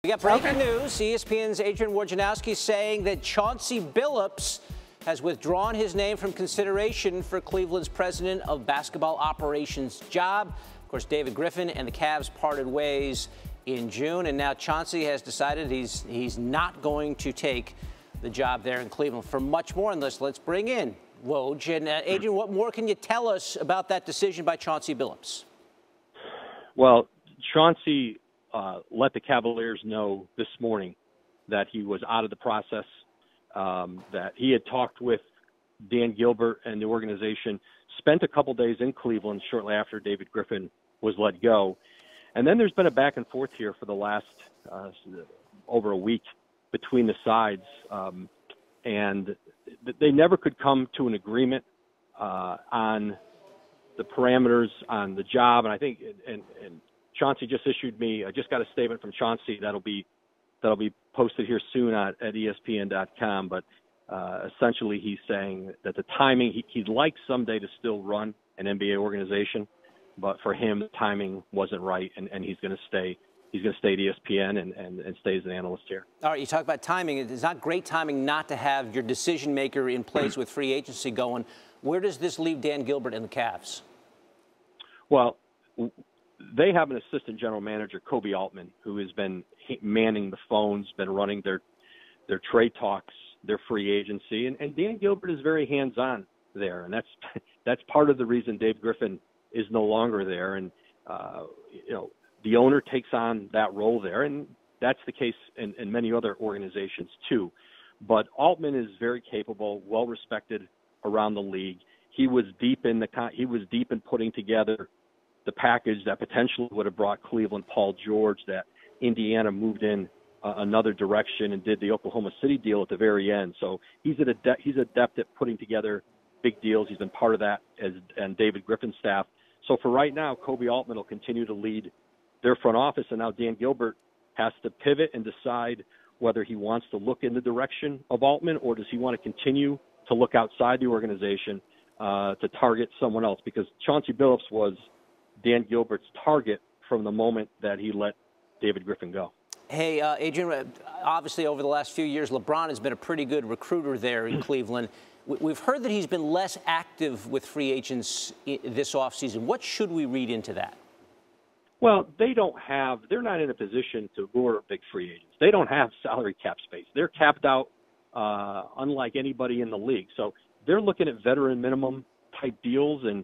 We got breaking news. ESPN's Adrian Wojnarowski saying that Chauncey Billups has withdrawn his name from consideration for Cleveland's president of basketball operations job. Of course, David Griffin and the Cavs parted ways in June, and now Chauncey has decided he's not going to take the job there in Cleveland. For much more on this, let's bring in Woj. And Adrian, what more can you tell us about that decision by Chauncey Billups? Well, Chauncey let the Cavaliers know this morning that he was out of the process, that he had talked with Dan Gilbert and the organization, spent a couple days in Cleveland shortly after David Griffin was let go. And then there's been a back and forth here for the last over a week between the sides, and they never could come to an agreement on the parameters on the job. And I think, and Chauncey just issued me, I just got a statement from Chauncey that'll be posted here soon at ESPN.com. But essentially he's saying that the timing, he'd like someday to still run an NBA organization, but for him, the timing wasn't right, and he's going to stay. He's going to stay at ESPN and stay as an analyst here. All right, you talk about timing. It's not great timing not to have your decision maker in place with free agency going. Where does this leave Dan Gilbert and the Cavs? Well, they have an assistant general manager, Kobe Altman, who has been manning the phones, been running their trade talks, their free agency, and Dan Gilbert is very hands-on there, and that's part of the reason Dave Griffin is no longer there. And the owner takes on that role there, and that's the case in many other organizations too. But Altman is very capable, well respected around the league. He was deep in putting together the package that potentially would have brought Cleveland Paul George, that Indiana moved in another direction and did the Oklahoma City deal at the very end. So he's adept at putting together big deals. He's been part of that and David Griffin's staff. So for right now, Kobe Altman will continue to lead their front office, and now Dan Gilbert has to pivot and decide whether he wants to look in the direction of Altman or does he want to continue to look outside the organization to target someone else, because Chauncey Billups was Dan Gilbert's target from the moment that he let David Griffin go. Hey, Adrian, obviously over the last few years, LeBron has been a pretty good recruiter there in Cleveland. We've heard that he's been less active with free agents this offseason. What should we read into that? Well, they're not in a position to lure big free agents. They don't have salary cap space. They're capped out unlike anybody in the league. So they're looking at veteran minimum type deals, and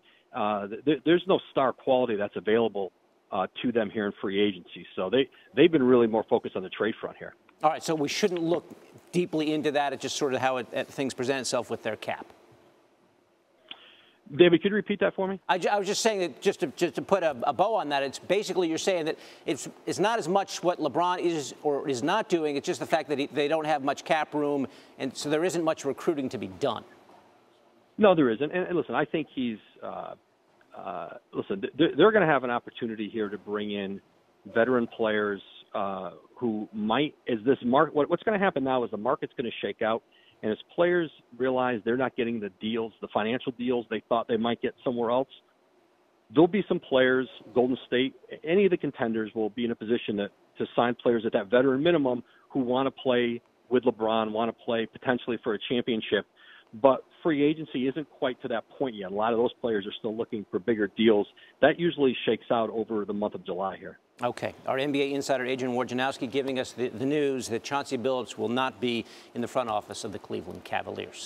there's no star quality that's available to them here in free agency. So they've been really more focused on the trade front here. All right, so we shouldn't look deeply into that. It's just sort of how things present itself with their cap. David, could you repeat that for me? I was just saying that just to put a bow on that, it's basically you're saying that it's not as much what LeBron is or is not doing. It's just the fact that they don't have much cap room, and so there isn't much recruiting to be done. No, there isn't. And listen, I think he's they're going to have an opportunity here to bring in veteran players who might, what's going to happen now is the market's going to shake out. And as players realize they're not getting the deals, the financial deals they thought they might get somewhere else, there'll be some players, Golden State, any of the contenders will be in a position to sign players at that veteran minimum who want to play with LeBron, want to play potentially for a championship. But free agency isn't quite to that point yet. A lot of those players are still looking for bigger deals. That usually shakes out over the month of July here. Okay. Our NBA insider, Adrian Wojnarowski, giving us the news that Chauncey Billups will not be in the front office of the Cleveland Cavaliers.